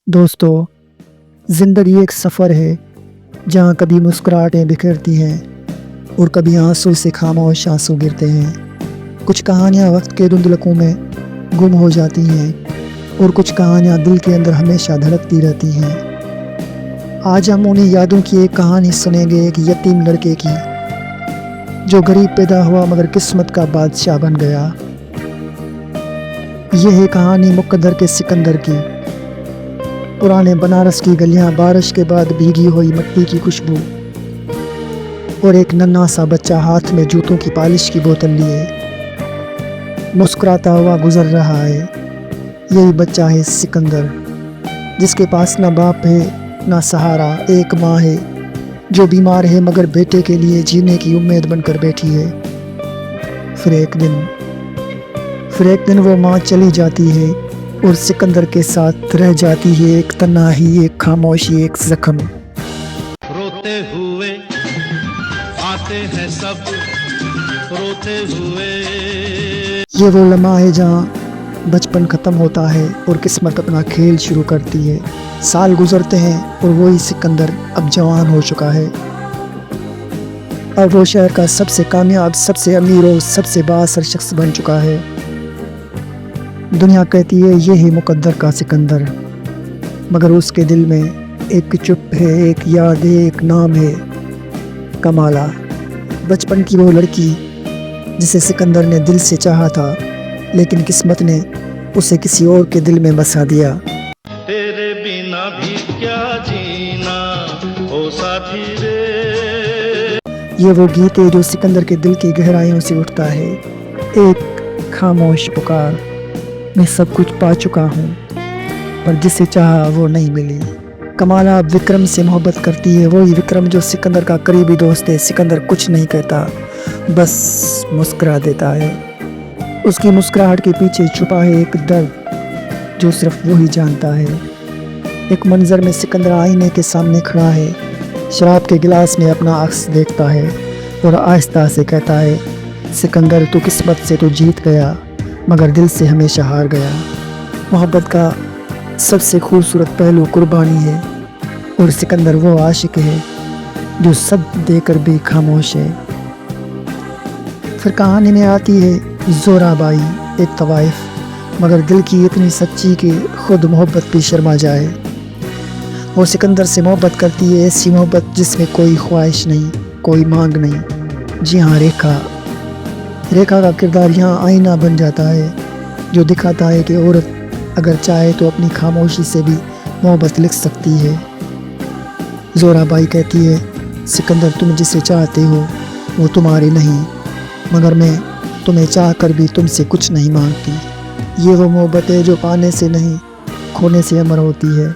दोस्तों, ज़िंदगी एक सफ़र है जहाँ कभी मुस्कुराहटें बिखरती हैं और कभी आंसू से खामोश आंसू गिरते हैं। कुछ कहानियाँ वक्त के धुंधलकों में गुम हो जाती हैं और कुछ कहानियाँ दिल के अंदर हमेशा धड़कती रहती हैं। आज हम उन्हीं यादों की एक कहानी सुनेंगे, एक यतीम लड़के की जो गरीब पैदा हुआ मगर किस्मत का बादशाह बन गया। यह है कहानी मुकद्दर के सिकंदर की। पुराने बनारस की गलियां, बारिश के बाद भीगी हुई मिट्टी की खुशबू और एक नन्हा सा बच्चा हाथ में जूतों की पॉलिश की बोतल लिए मुस्कुराता हुआ गुजर रहा है। यही बच्चा है सिकंदर, जिसके पास ना बाप है ना सहारा। एक माँ है जो बीमार है मगर बेटे के लिए जीने की उम्मीद बनकर बैठी है। फिर एक दिन वो माँ चली जाती है और सिकंदर के साथ रह जाती है एक तन्हाई, एक खामोशी, एक जख्म। रोते हुए आते हैं सब, रोते हुए। ये वो लम्हा है जहाँ बचपन ख़त्म होता है और किस्मत अपना खेल शुरू करती है। साल गुजरते हैं और वही सिकंदर अब जवान हो चुका है। अब वो शहर का सबसे कामयाब, सबसे अमीर और सबसे बाअसर शख्स बन चुका है। दुनिया कहती है ये है मुकद्दर का सिकंदर, मगर उसके दिल में एक चुप है, एक याद है, एक नाम है, कमाला। बचपन की वो लड़की जिसे सिकंदर ने दिल से चाहा था, लेकिन किस्मत ने उसे किसी और के दिल में बसा दिया। तेरे बिना भी क्या जीना ओ साथी रे। ये वो गीत है जो सिकंदर के दिल की गहराइयों से उठता है। एक खामोश पुकार, मैं सब कुछ पा चुका हूँ पर जिसे चाहा वो नहीं मिली। कमाला अब विक्रम से मोहब्बत करती है, वही विक्रम जो सिकंदर का करीबी दोस्त है। सिकंदर कुछ नहीं कहता, बस मुस्कुरा देता है। उसकी मुस्कुराहट के पीछे छुपा है एक दर्द जो सिर्फ वो ही जानता है। एक मंजर में सिकंदर आईने के सामने खड़ा है, शराब के गिलास में अपना अक्स देखता है और आहिस्ता से कहता है, सिकंदर तू किस्मत से तो जीत गया मगर दिल से हमेशा हार गया। मोहब्बत का सबसे खूबसूरत पहलू कुर्बानी है और सिकंदर वो आशिक है जो सब देकर भी खामोश है। फिर कहानी में आती है जोराबाई, एक तवाइफ मगर दिल की इतनी सच्ची कि खुद मोहब्बत भी शर्मा जाए। वो सिकंदर से मोहब्बत करती है, ऐसी मोहब्बत जिसमें कोई ख्वाहिश नहीं, कोई मांग नहीं। जी हाँ, रेखा का किरदार यहाँ आईना बन जाता है जो दिखाता है कि औरत अगर चाहे तो अपनी खामोशी से भी मोहब्बत लिख सकती है। जोराबाई कहती है, सिकंदर तुम जिसे चाहते हो वो तुम्हारी नहीं, मगर मैं तुम्हें चाह कर भी तुमसे कुछ नहीं मांगती। ये वो मोहब्बत है जो पाने से नहीं खोने से अमर होती है।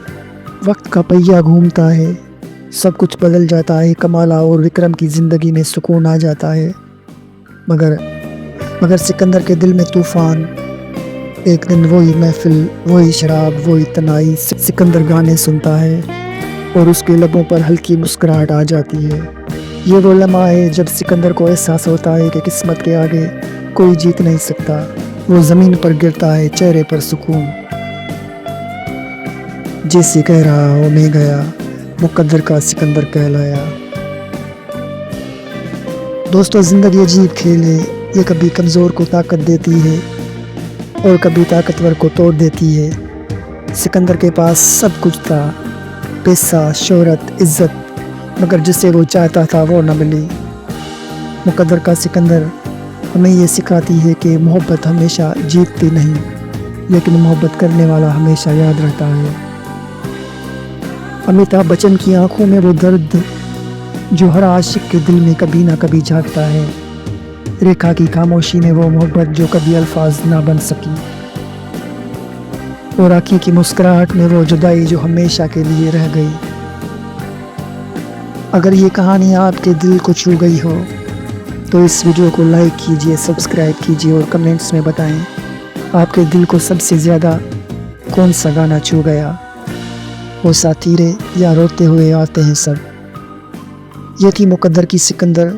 वक्त का पहिया घूमता है, सब कुछ बदल जाता है। कमाला और विक्रम की ज़िंदगी में सुकून आ जाता है, मगर सिकंदर के दिल में तूफान। एक दिन वही महफिल, वही शराब, वही तनाई। सिकंदर गाने सुनता है और उसके लबों पर हल्की मुस्कुराहट आ जाती है। ये वो लम्हा है जब सिकंदर को एहसास होता है कि किस्मत के आगे कोई जीत नहीं सकता। वो ज़मीन पर गिरता है, चेहरे पर सुकून, जैसे कह रहा हो मैं गया, मुकद्दर का सिकंदर कहलाया। दोस्तों, ज़िंदगी अजीब खेल है। ये कभी कमज़ोर को ताकत देती है और कभी ताकतवर को तोड़ देती है। सिकंदर के पास सब कुछ था, पैसा, शोहरत, इज़्ज़त, मगर जिसे वो चाहता था वो न मिली। मुकद्दर का सिकंदर हमें ये सिखाती है कि मोहब्बत हमेशा जीतती नहीं, लेकिन मोहब्बत करने वाला हमेशा याद रहता है। अमिताभ बच्चन की आंखों में वो दर्द जो हर आशिक के दिल में कभी ना कभी झांकता है। रेखा की खामोशी में वो मोहब्बत जो कभी अल्फाज ना बन सकी, और राखी की मुस्कुराहट में वो जुदाई जो हमेशा के लिए रह गई। अगर ये कहानी आपके दिल को छू गई हो तो इस वीडियो को लाइक कीजिए, सब्सक्राइब कीजिए और कमेंट्स में बताएं आपके दिल को सबसे ज़्यादा कौन सा गाना छू गया। वो साथी रे या रोते हुए आते हैं सब। ये थी मुकद्दर की सिकंदर